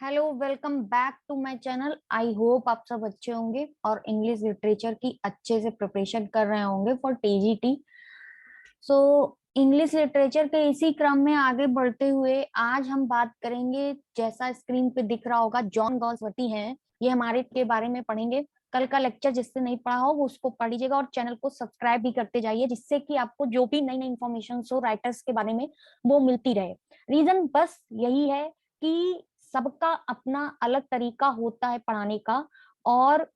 Hello, welcome back to my channel. I hope आप सब अच्छे होंगे और इंग्लिश लिटरेचर की अच्छे से प्रिपरेशन कर रहे होंगे for TGT. So English literature के इसी क्रम में आगे बढ़ते हुए आज हम बात करेंगे, जैसा स्क्रीन पे दिख रहा होगा, जॉन गॉल्सवर्दी हैं। ये हमारे के बारे में पढ़ेंगे। कल का लेक्चर जिससे नहीं पढ़ा हो वो उसको पढ़ लीजिएगा और चैनल को सब्सक्राइब भी करते जाइए, जिससे कि आपको जो भी नई नई इंफॉर्मेशन हो राइटर्स के बारे में वो मिलती रहे। रीजन बस यही है कि सबका अपना अलग तरीका होता है पढ़ाने का, और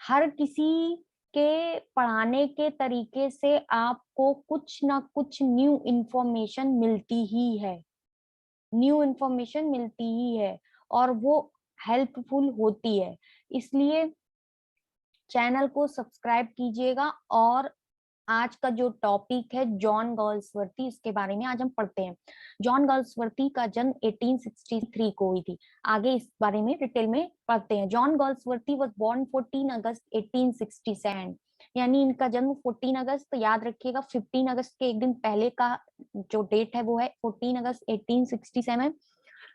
हर किसी के पढ़ाने के तरीके से आपको कुछ ना कुछ न्यू इंफॉर्मेशन मिलती ही है। न्यू इंफॉर्मेशन मिलती ही है और वो हेल्पफुल होती है। इसलिए चैनल को सब्सक्राइब कीजिएगा। और आज का जो टॉपिक है जॉन गॉल्सवर्दी, इसके बारे में आज हम पढ़ते हैं। जॉन गॉल्सवर्दी का जन्म 1863 को हुई थी। आगे इस बारे में डिटेल में पढ़ते हैं। जॉन गॉल्सवर्दी वाज बोर्न 14 अगस्त 1867। यानी इनका जन्म 14 अगस्त, तो याद रखिएगा 15 अगस्त के एक दिन पहले का जो डेट है वो है 14 अगस्त 1867।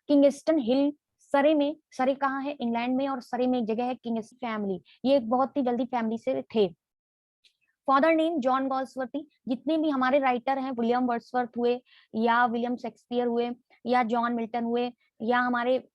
किंगस्टन हिल, सरे में। सरे कहाँ है? इंग्लैंड में। और सरे में एक जगह है किंगस्टन फैमिली। ये एक बहुत ही जल्दी फैमिली से थे। Father name John Galsworthy. जितने भी हमारे राइटर हैं, विलियम वर्ड्सवर्थ हुए, या विलियम शेक्सपियर हुए, या जॉन मिल्टन हुए, या हमारे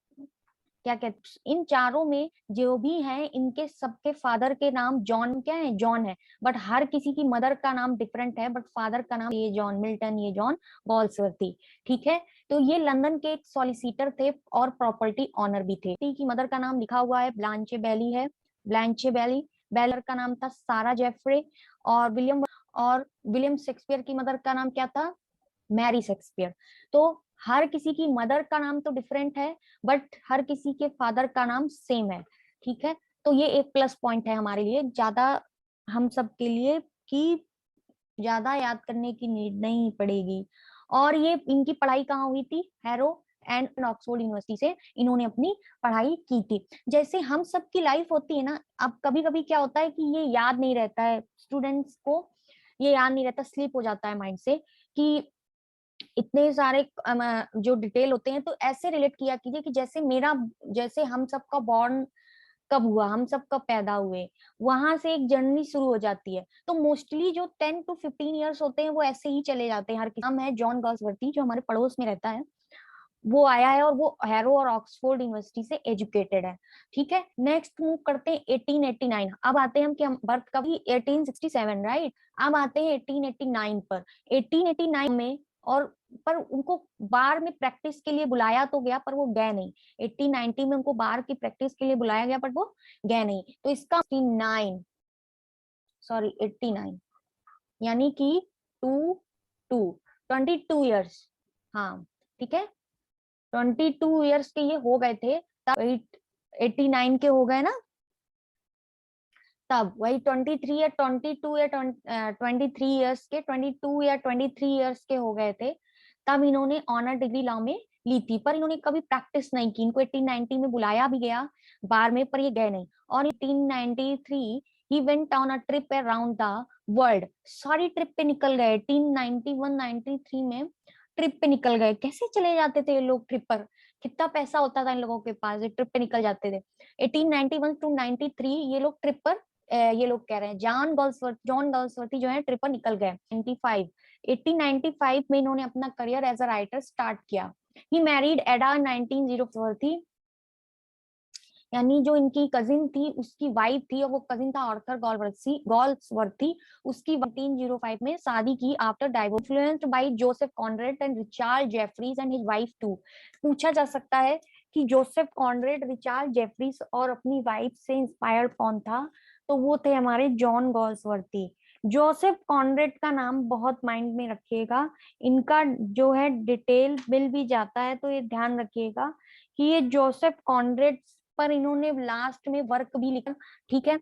क्या कहते, इन चारों में जो भी हैं, इनके सबके फादर के नाम जॉन क्या है? जॉन है। बट हर किसी की मदर का नाम डिफरेंट है, बट फादर का नाम ये जॉन मिल्टन, ये जॉन गॉल्सवर्दी। ठीक है। तो ये लंदन के एक सॉलिसिटर थे और प्रॉपर्टी ऑनर भी थे। की मदर का नाम लिखा हुआ है ब्लांचे बेली है। ब्लांचे बेली। बेलर का नाम था सारा जेफरे। और विलियम शेक्सपियर की मदर का नाम क्या था? Mary Shakespeare. तो हर किसी की मदर का नाम तो डिफरेंट है, बट हर किसी के फादर का नाम सेम है। ठीक है। तो ये एक प्लस पॉइंट है हमारे लिए, ज्यादा हम सब के लिए, कि ज्यादा याद करने की नीड नहीं पड़ेगी। और ये इनकी पढ़ाई कहाँ हुई थी? हैरो एंड ऑक्सफोर्ड यूनिवर्सिटी से इन्होंने अपनी पढ़ाई की थी। जैसे हम सबकी लाइफ होती है ना, अब कभी कभी क्या होता है कि ये याद नहीं रहता है स्टूडेंट्स को, ये याद नहीं रहता, स्लिप हो जाता है माइंड से, कि इतने सारे जो डिटेल होते हैं। तो ऐसे रिलेट किया कीजिए कि जैसे हम सबका बॉर्न कब हुआ, हम सब कब पैदा हुए, वहां से एक जर्नी शुरू हो जाती है। तो मोस्टली जो 10 to 15 ईयर्स होते हैं वो ऐसे ही चले जाते हैं। हर किसी नाम है जॉन गॉल्सवर्दी, जो हमारे पड़ोस में रहता है, वो आया है और वो हैरो और ऑक्सफोर्ड यूनिवर्सिटी से एजुकेटेड है। ठीक है। नेक्स्ट मूव करते हैं 1889। अब आते हैं हम कि हम बर्थ कब? 1867, राइट। अब आते हैं 1889 पर। 1889 में, और पर उनको बार में प्रैक्टिस के लिए बुलाया तो गया, पर वो गए नहीं। 1890 में उनको बार की प्रैक्टिस के लिए बुलाया गया, पर वो गए नहीं। तो इसका 89, यानी कि 22 ईयर्स। हाँ, ठीक है। 22 ईयर्स के ये हो गए थे तब 89 के हो गए ना, तब वही 23 या 22 या 23 ईयर्स के, 22 या 23 ईयर्स के हो गए थे, तब इन्होंने ऑनर डिग्री लॉ में ली थी। पर इन्होंने कभी प्रैक्टिस नहीं की। इनको 1890 में बुलाया भी गया बार में, पर ये गए नहीं। और 1893 he went on a trip around the world. सारी ट्रिप पे निकल गए 1891-93 में। ट्रिप पे निकल गए। कैसे चले जाते थे ये लोग ट्रिप पर? कितना पैसा होता था इन लोगों के पास, ये ट्रिप पे निकल जाते थे। 1891 to 93 ये लोग ट्रिप पर, ये लोग कह रहे हैं जॉन गॉल्सवर्दी जो है ट्रिप पर निकल गए। 1895 में इन्होंने अपना career as a writer start किया। ही मैरिड एडा 1904, यानी जो इनकी कजिन थी उसकी वाइफ थी, और वो कजिन था आर्थर गॉल्सवर्दी। उसकी 1905 में शादी की after divorce, influenced by Joseph Conrad and Richard Jefferies and his wife too. पूछा जा सकता है कि जोसेफ कॉनरेड, रिचार्ड जेफरीज और अपनी वाइफ से इंस्पायर्ड कौन था? तो वो थे हमारे जॉन गॉल्सवर्दी। जोसेफ कॉनरेड का नाम बहुत माइंड में रखिएगा। इनका जो है डिटेल मिल भी जाता है, तो ये ध्यान रखिएगा कि ये जोसेफ कॉनरेड पर इन्होंने लास्ट में वर्क भी लिखा। ठीक है।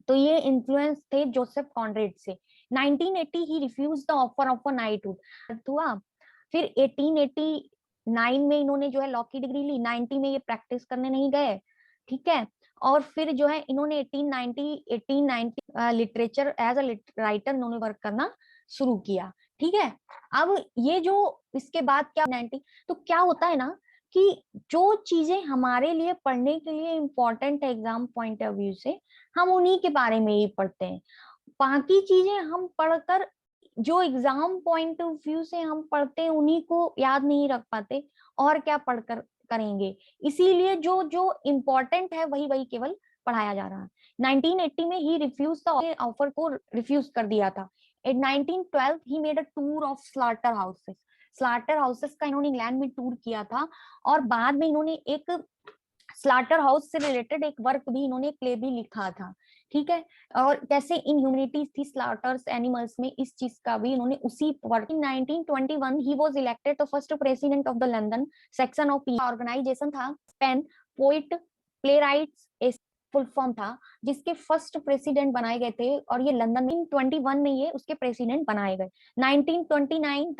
तो ये इन्फ्लुएंस थे जोसेफ कॉनरेड से। 1980 he refuse the offer of a knighthood हुआ। फिर 1889 में इन्होंने जो है लॉ की डिग्री ली। 90 में ये प्रैक्टिस करने नहीं गए। ठीक है। और फिर जो है इन्होंने 1890 लिटरेचर एज अ राइटर इन्होंने वर्क करना शुरू किया। ठीक है। अब ये जो इसके बाद क्या 90, तो क्या होता है ना कि जो चीजें हमारे लिए पढ़ने के लिए इम्पोर्टेंट है एग्जाम पॉइंट ऑफ व्यू से, हम उन्हीं के बारे में ही पढ़ते हैं। बाकी चीजें हम पढ़कर जो एग्जाम पॉइंट ऑफ व्यू से हम पढ़ते हैं उन्हीं को याद नहीं रख पाते, और क्या पढ़कर करेंगे। इसीलिए जो जो इम्पोर्टेंट है वही वही केवल पढ़ाया जा रहा है। 1980 में ही रिफ्यूज द ऑफर को रिफ्यूज कर दिया था। इन 1912 he made a tour of slaughter houses. Slaughter houses का इन्होंने इंग्लैंड में टूर किया था, और बाद में इन्होंने एक स्लाटर हाउस से रिलेटेड एक वर्क भी, इन्होंने प्ले भी लिखा था। ठीक है, और कैसे इनह्यूमैनिटीज थी स्लाटर्स एनिमल्स में, इस चीज का भी इन्होंने उसी work. In 1921 he was elected the first president of the London section of P organisation था। PEN poet playwrights full form था, जिसके फर्स्ट प्रेसिडेंट बनाए गए थे, और ये लंदन में 21 में ये उसके प्रेसिडेंट बनाए गए। 1929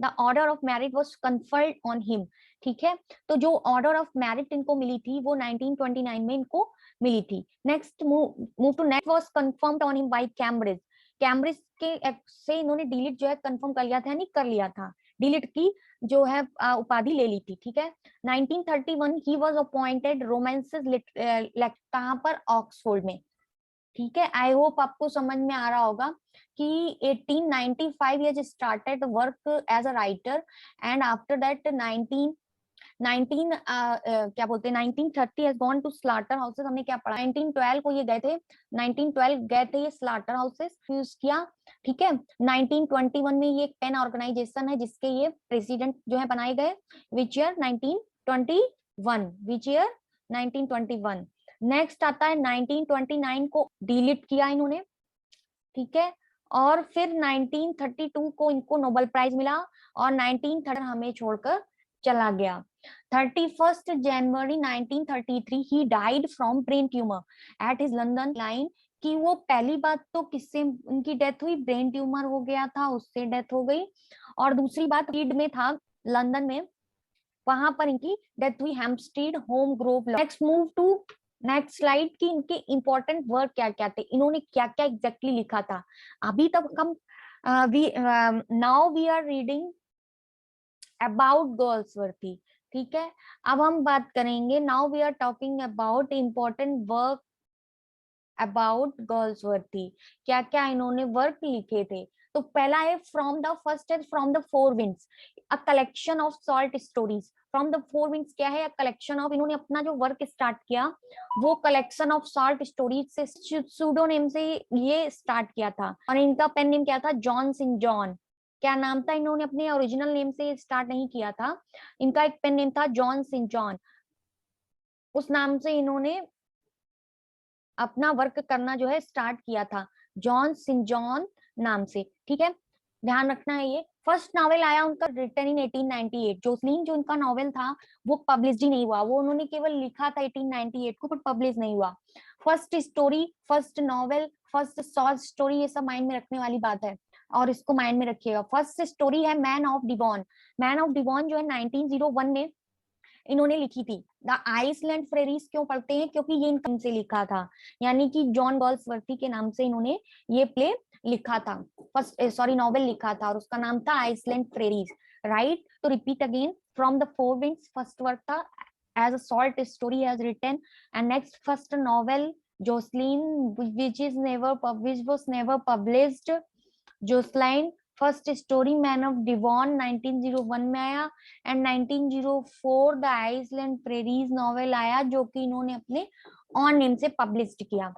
the order of merit was conferred on him. ठीक है, तो जो ऑर्डर ऑफ मेरिट इनको मिली थी वो 1929 में इनको मिली थी। Next move to next was confirmed on him by Cambridge. Cambridge के से इन्होंने डीलिट जो है कंफर्म कर लिया था, यानी कर लिया था, डीलिट की जो है उपाधि ले ली थी। ठीक है, 1931 ही वाज अपॉइंटेड रोमांसेस कहां पर, ऑक्सफोर्ड में। ठीक है, आई होप आपको समझ में आ रहा होगा कि 1895 he started work as a writer, and after that 19 क्या बोलते हैं 1930 has gone to slaughter houses। हमने क्या पढ़ा, 1912 को ये गए थे, 1912 गए थे ये स्लाटर हाउसेस यूज किया। ठीक है, 1921 में ये एक पेन ऑर्गेनाइजेशन है जिसके ये प्रेसिडेंट जो है बनाए गए। Which year 1921, which year 1921। Next आता है 1929 को डिलीट किया इन्होंने। ठीक है, और फिर 1932 को इनको नोबेल प्राइज मिला, और 1930 हमें छोड़कर चला गया। 31 जनवरी 1933 he died from brain tumour at his London line. कि वो पहली बात तो किससे उनकी डेथ हुई, ब्रेन ट्यूमर हो गया था, उससे डेथ हो गई। और दूसरी बात रीड में था लंदन में, वहां पर इनकी डेथ हुई, Hampstead home Grove. Next move to next slide की इनके इंपॉर्टेंट वर्क क्या क्या थे, इन्होंने क्या क्या एग्जैक्टली लिखा था। अभी तक हम now we are reading about Galsworthy. ठीक है, अब हम बात करेंगे, now we are talking about important work about Galsworthy. क्या क्या इन्होंने वर्क लिखे थे। तो पहला है फ्रॉम द फर्स्ट है from the four winds, a collection of short stories. From the four winds क्या है, कलेक्शन ऑफ, इन्होंने अपना जो वर्क स्टार्ट किया वो कलेक्शन ऑफ शॉर्ट स्टोरीज से, सूडोनेम से ये स्टार्ट किया था। और इनका पेन नेम क्या था, जॉन सिंह जॉन। क्या नाम था, इन्होंने अपने ओरिजिनल नेम से स्टार्ट नहीं किया था, इनका एक पेन नेम था जॉन सिंह जॉन। उस नाम से इन्होंने अपना वर्क करना जो है स्टार्ट किया था, जॉन सिंह जॉन नाम से। ठीक है, ध्यान रखना है। ये फर्स्ट नॉवेल आया उनका रिटन इन 1898। जोसलीन जो उनका नॉवेल था वो पब्लिश ही नहीं हुआ, वो उन्होंने केवल लिखा था 1898 को, पर पब्लिश नहीं हुआ। First story, first novel, first short story, ये सब माइंड में रखने वाली बात है, और इसको माइंड में रखिएगा। फर्स्ट स्टोरी है man of Devon. Man of Devon जो है 1901 में इन्होंने लिखी थी। द आइसलैंड फ्रेरीज क्यों पढ़ते हैं, क्योंकि ये इनका से लिखा था, यानी कि जॉन गॉल्सवर्थी के नाम से इन्होंने ये प्ले लिखा था, फर्स्ट सॉरी नॉवेल लिखा था, और उसका नाम था आइसलैंड फ्रेरीज। राइट, तो repeat again, from the four winds first work था, as a short story has written, and next first novel Jocelyn, which was never published, Jocelyn. First story man of Devon 1901 में आया, and 1904 the island Pharisees novel आया, जो कि इन्होंने अपने on name से publish किया।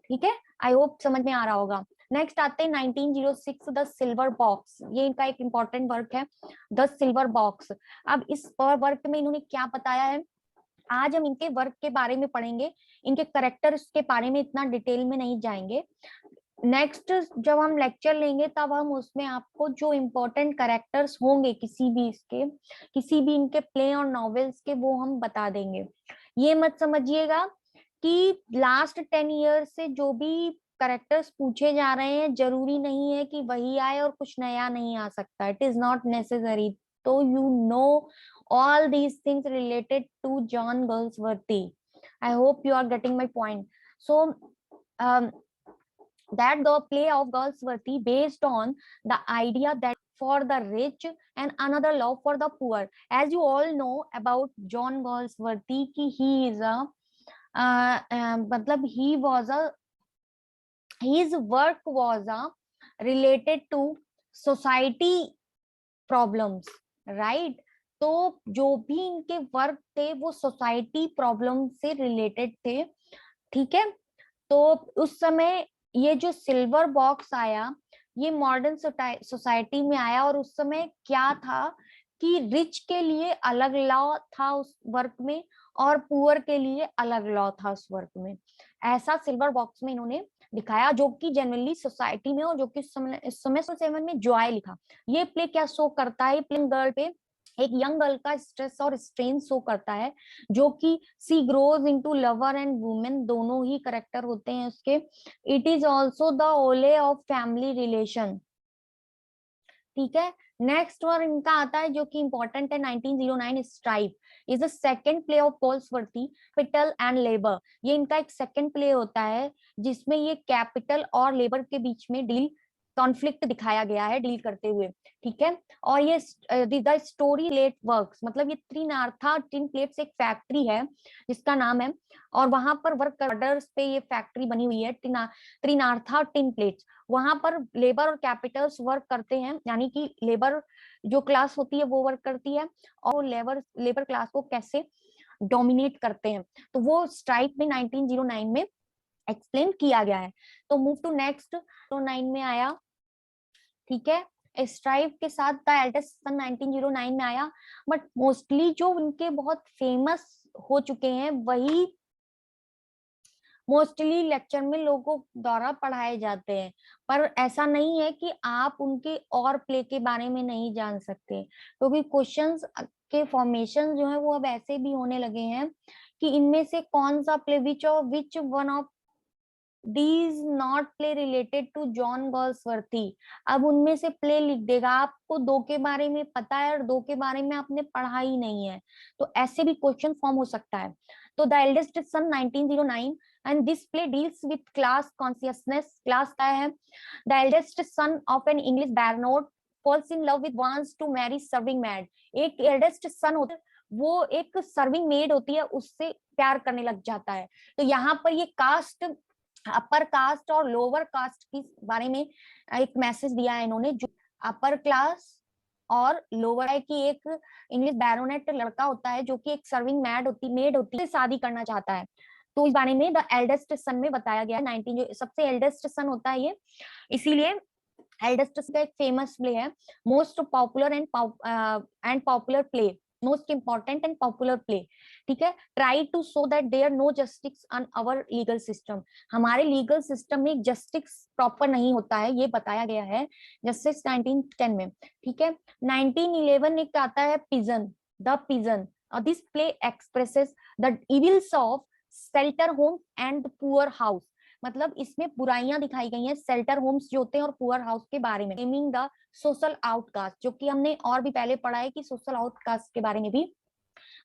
ठीक है, आई होप समझ में आ रहा होगा। नेक्स्ट आते हैं 1906 द सिल्वर बॉक्स। ये इनका एक इंपॉर्टेंट वर्क है, द सिल्वर बॉक्स। अब इस वर्क में इन्होंने क्या बताया है, आज हम इनके वर्क के बारे में पढ़ेंगे, इनके करेक्टर्स के बारे में इतना डिटेल में नहीं जाएंगे। नेक्स्ट जब हम लेक्चर लेंगे तब हम उसमें आपको जो इम्पोर्टेंट कैरेक्टर्स होंगे किसी भी इनके प्ले और नॉवेल्स के, वो हम बता देंगे। ये मत समझिएगा कि लास्ट 10 ईयर से जो भी कैरेक्टर्स पूछे जा रहे हैं जरूरी नहीं है कि वही आए, और कुछ नया नहीं आ सकता, इट इज नॉट नेसेसरी। तो you know all these things related to John Galsworthy. I hope you are getting my point. So that the play of Galsworthy based on the idea that for the rich and another law for the poor. As you all know about John Galsworthy कि he is a मतलब he was a his work was related to society problems, right? तो जो भी इनके work थे वो society problem से related थे, ठीक है। तो उस समय ये जो सिल्वर बॉक्स आया ये मॉडर्न सोसाइटी में आया, और उस समय क्या था कि रिच के लिए अलग लॉ था उस वर्क में और पुअर के लिए अलग लॉ था उस वर्क में। ऐसा सिल्वर बॉक्स में इन्होंने दिखाया, जो कि जनरली सोसाइटी में, और जो कि इस समय 7 में जॉय लिखा। ये प्ले क्या शो करता है, प्ले गर्ल पे एक यंग गर्ल का स्ट्रेस और स्ट्रेन शो करता है, जो कि she grows into lover and women, दोनों ही करेक्टर होते हैं उसके। It is also the whole of family relation, ठीक है। नेक्स्ट वन इनका आता है जो कि इंपॉर्टेंट है 1909 strike is the second play of Galsworthy, capital and labour. ये इनका एक सेकंड प्ले होता है जिसमें ये कैपिटल और लेबर के बीच में डील कॉन्फ्लिक्ट दिखाया गया है डील करते हुए, ठीक है। और ये द स्टोरी लेट वर्क्स, मतलब ये त्रिनार्था टिन प्लेट्स एक फैक्ट्री है जिसका नाम है, और वहां पर वर्क ऑर्डर्स पे ये फैक्ट्री बनी हुई है त्रिनार्था टिन प्लेट्स। वहां पर लेबर और कैपिटल्स वर्क करते हैं, यानी कि लेबर जो क्लास होती है वो वर्क करती है, और लेबर क्लास को कैसे डोमिनेट करते हैं, तो वो स्ट्राइक में 1909 में एक्सप्लेन किया गया है। तो मूव टू नेक्स्ट, तो 9 में आया, ठीक है। स्ट्राइक के साथ द एल्डेस्ट सन 1909 में आया, बट मोस्टली जो उनके बहुत फेमस हो चुके हैं वही मोस्टली लेक्चर में लोगों द्वारा पढ़ाए जाते हैं, पर ऐसा नहीं है कि आप उनके और प्ले के बारे में नहीं जान सकते, क्योंकि क्वेश्चंस के फॉर्मेशन जो है वो अब ऐसे भी होने लगे हैं कि इनमें से कौन सा play which one of these not play related to John Galsworthy. अब उनमें से प्ले लिख देगा, आपको दो के बारे में पता है और दो के बारे में आपने पढ़ा ही नहीं है, तो ऐसे भी क्वेश्चन फॉर्म हो सकता है। तो the eldest son 1909 and this play deals with class consciousness. Class क्या है, the eldest son of an English baronet falls in love with wants to marry serving maid. एक एल्डेस्ट सन होता है, वो एक सर्विंग मेड होती है, उससे प्यार करने लग जाता है। तो यहाँ पर ये कास्ट, अपर कास्ट और लोअर कास्ट के बारे में एक मैसेज दिया है इन्होंने। जो अपर क्लास और लोअर है कि एक इंग्लिश बैरोनेट लड़का होता है जो कि एक सर्विंग मेड होती है, शादी करना चाहता है, तो इस बारे में द एल्डेस्ट सन में बताया गया है। 19 जो सबसे एल्डेस्ट सन होता है ये, इसीलिए एल्डेस्ट का एक फेमस प्ले है, most popular and popular play, most important and popular play, ठीक है। Try to show that there no justice on our legal system. हमारे लीगल सिस्टम में जस्टिस प्रॉपर नहीं होता है, ये बताया गया है जस्टिस 1910 में, ठीक है। 1911 एक आता है पिजन, द पिजन, और this play expresses the evils of shelter home and poor house. मतलब इसमें बुराइयां दिखाई गई हैं शेल्टर होम्स जो होते हैं और पुअर हाउस के बारे में। नेमिंग द सोशल आउटकास्ट, जो कि हमने और भी पहले पढ़ा है कि सोशल आउटकास्ट के बारे में भी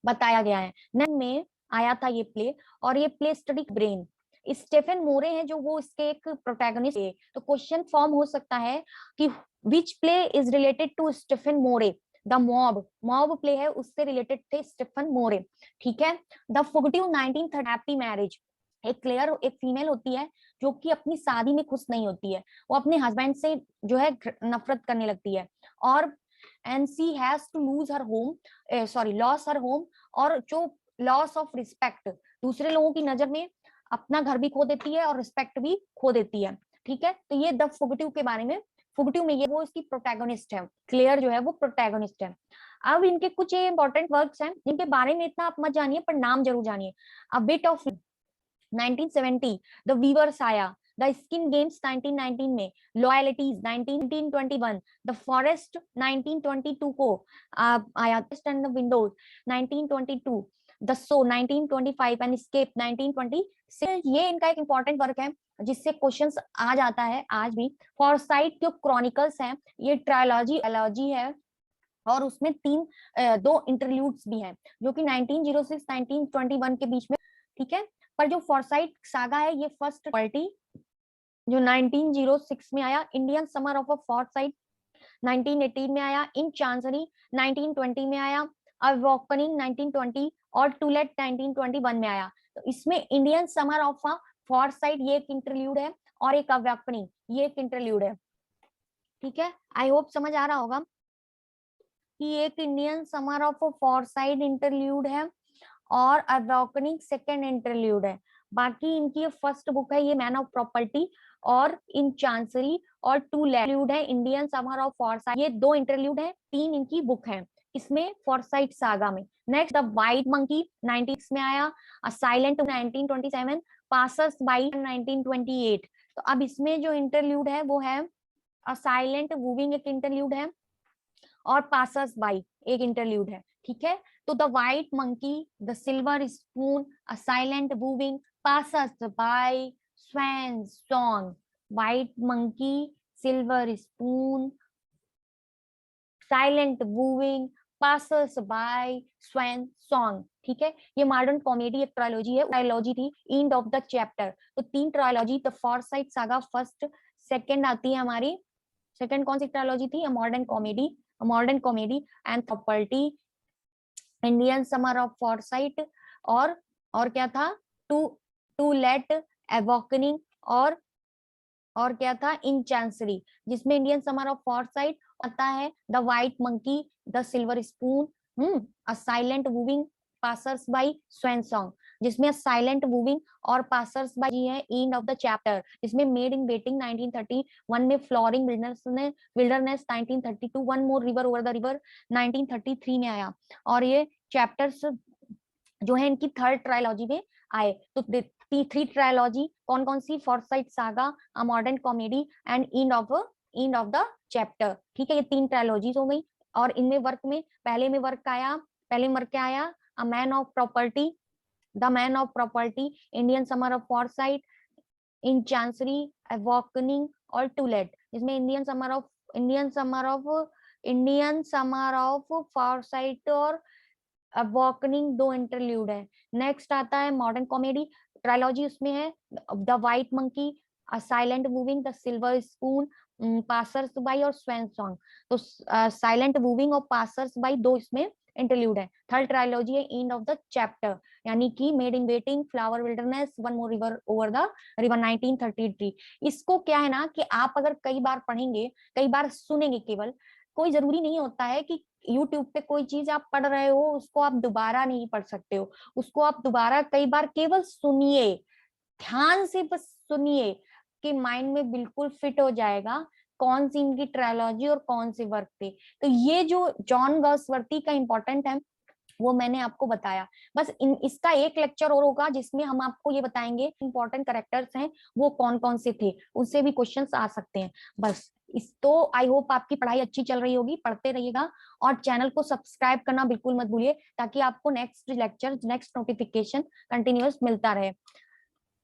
बताया गया है। में आया था ये प्ले, और ये प्ले स्टडी ब्रेन, स्टेफन मोरे हैं जो वो इसके एक प्रोटैगनिस्ट है। तो क्वेश्चन फॉर्म हो सकता है कि which play is related to Stephen More. The mob play है, उससे रिलेटेड थे स्टेफन मोरे, ठीक है। द फुगिटिव 1930 हैप्पी मैरिज, एक क्लियर एक फीमेल होती है जो कि अपनी शादी में खुश नहीं होती है, वो अपने हस्बैंड से जो है नफरत करने लगती है, और and she has to lose her home loss her home, और जो लॉस ऑफ रिस्पेक्ट, दूसरे लोगों की नजर में अपना घर भी खो देती है और रिस्पेक्ट भी खो देती है, ठीक है। तो ये द फुगिटिव के बारे में, फुगिटिव में ये वो इसकी प्रोटैगनिस्ट है, क्लियर जो है वो प्रोटैगनिस्ट है। अब इनके कुछ इंपॉर्टेंट वर्क्स हैं जिनके बारे में इतना आप मत जानिए पर नाम जरूर जानिए। A bit of 1970 the weavers आया, द स्किन गेम्स 1919 में, लॉयलिटीज 1921, द फॉरेस्ट 1922 को आया, and the windows 1922, the show 1925 and escape 1926। ये इनका एक इंपॉर्टेंट वर्क है जिससे क्वेश्चंस आ जाता है आज भी। फॉरसाइट जो क्रॉनिकल्स हैं, ये ट्रायलॉजी है, और उसमें दो इंटरल्यूड्स भी हैं जो कि 1906 1921 के बीच में, ठीक है। पर जो फॉरसाइट सागा है ये फर्स्ट पार्टी जो 1906 में आया, Indian summer of a Forsyte 1918 में आया, इन चांसरी 1920 में आया, अवॉकनिंग 1920 और टू लेट 1921 में आया। तो इसमें इंडियन समर ऑफ फॉरसाइट ये एक इंटरल्यूड है और एक अवॉकनिंग ये एक इंटरल्यूड है। ठीक है, आई होप समझ आ रहा होगा कि एक Indian summer of Forsyte interlude है और अवॉकनिंग सेकेंड इंटरल्यूड है। बाकी इनकी ये फर्स्ट बुक है, ये मैन ऑफ प्रॉपर्टी और इन चांसरी, और टू इंटरल्यूड है इंडियन समर ऑफ फॉरसाइट, ये 2 इंटरल्यूड है, 3 इनकी बुक है इसमें फॉरसाइट सागा में। नेक्स्ट द व्हाइट मंकी 96 में आया, अ साइलेंट 1927, पासर्स बाई 1928। तो अब इसमें जो इंटरल्यूड है वो है अ साइलेंट मूविंग एक इंटरल्यूड है और पासर्स बाई एक इंटरल्यूड है। ठीक है, तो the white monkey, the silver spoon, a silent moving, passers bye, swan song. White monkey, silver spoon, silent moving, passers bye, swan song. ठीक है, ये मॉडर्न कॉमेडी एक ट्रायोलॉजी है, ट्रायोलॉजी थी एंड ऑफ द चैप्टर। तो 3 trilogy, the Forsyte saga first, second आती है हमारी, सेकंड कौन सी ट्रायोलॉजी थी, modern comedy and property, Indian summer of Forsyte, और क्या था, टू टू लेट, अवॉकनिंग, और क्या था, इन चांसरी, जिसमें इंडियन समर ऑफ फॉरसाइट आता है, the white monkey, the silver spoon, a silent moving, passers by, swan song, जिसमें साइलेंट मूविंग और पासर्स बाई है एंड ऑफ द चैप्टर, जिसमें मेड इन वेटिंग 1931 में, flooring wilderness 1932, one more river over the river 1933 में आया। और ये chapters जो है इनकी थर्ड ट्रायोलॉजी में आए। तो 3 ट्रायोलॉजी कौन कौन सी, Forsyte Saga, a modern comedy and end of the chapter. ठीक है, ये 3 ट्रायोलॉजीज हो गई। और इनमें वर्क में पहले में वर्क क्या आया, a man of property, the man of property, Indian summer of Forsyte, in chancery, awakening और टू लेट, जिसमें इंडियन समर ऑफ फॉरसाइट और अवॉकनिंग 2 इंटरल्यूड है। नेक्स्ट आता है मॉडर्न कॉमेडी ट्रायोलॉजी, उसमें है the white monkey, a silent moving, the silver spoon, passers by और swan song. तो साइलेंट मूविंग और पासर्स बाई 2 इसमें इंटरल्यूड है। थर्ड ट्रायोलॉजी है एंड ऑफ द चैप्टर, यानी कि made in waiting, flower wilderness, one more river over the river 1933। इसको क्या है ना कि आप अगर कई बार पढ़ेंगे, कई बार सुनेंगे, केवल कोई जरूरी नहीं होता है कि YouTube पे कोई चीज आप पढ़ रहे हो उसको आप दोबारा नहीं पढ़ सकते हो, उसको आप दोबारा कई बार केवल सुनिए, ध्यान से बस सुनिए कि माइंड में बिल्कुल फिट हो जाएगा कौन सी इनकी ट्रायोलॉजी और कौन से वर्क थे। तो ये जो जॉन गॉसवर्दी का इंपॉर्टेंट है वो मैंने आपको बताया। बस इसका एक लेक्चर और होगा जिसमें हम आपको ये बताएंगे इंपॉर्टेंट कैरेक्टर्स हैं वो कौन कौन से थे, उनसे भी क्वेश्चंस आ सकते हैं। बस इस तो आई होप आपकी पढ़ाई अच्छी चल रही होगी, पढ़ते रहिएगा और चैनल को सब्सक्राइब करना बिल्कुल मत भूलिए ताकि आपको next lecture, next notification continuous मिलता रहे।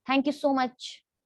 Thank you so much.